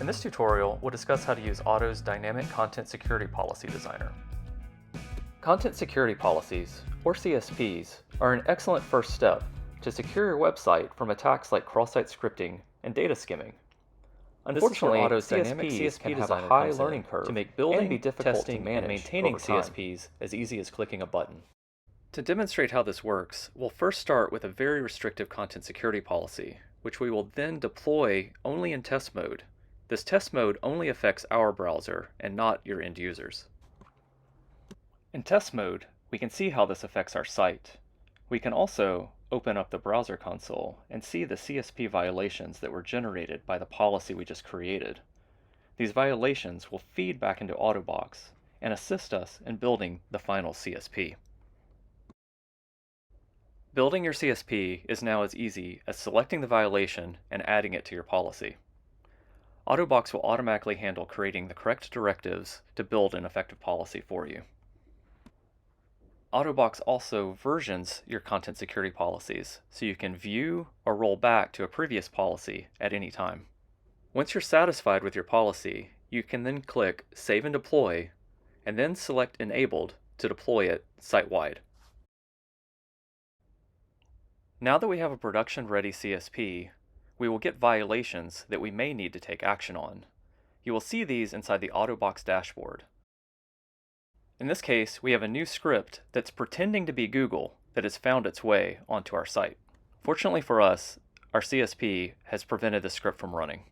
this tutorial, we'll discuss how to use Otto's Dynamic Content Security Policy Designer. Content security policies, or CSPs, are an excellent first step to secure your website from attacks like cross-site scripting and data skimming. Unfortunately, Otto's dynamic CSP can have a high learning curve to make building, and be difficult testing, to manage, and maintaining CSPs as easy as clicking a button. To demonstrate how this works, we'll first start with a very restrictive content security policy, which we will then deploy only in test mode. This test mode only affects our browser and not your end users. In test mode, we can see how this affects our site. We can also open up the browser console and see the CSP violations that were generated by the policy we just created. These violations will feed back into Ottobox and assist us in building the final CSP. Building your CSP is now as easy as selecting the violation and adding it to your policy. Ottobox will automatically handle creating the correct directives to build an effective policy for you. Ottobox also versions your content security policies, so you can view or roll back to a previous policy at any time. Once you're satisfied with your policy, you can then click Save and Deploy, and then select Enabled to deploy it site-wide. Now that we have a production-ready CSP, we will get violations that we may need to take action on. You will see these inside the Ottobox dashboard. In this case, we have a new script that's pretending to be Google that has found its way onto our site. Fortunately for us, our CSP has prevented the script from running.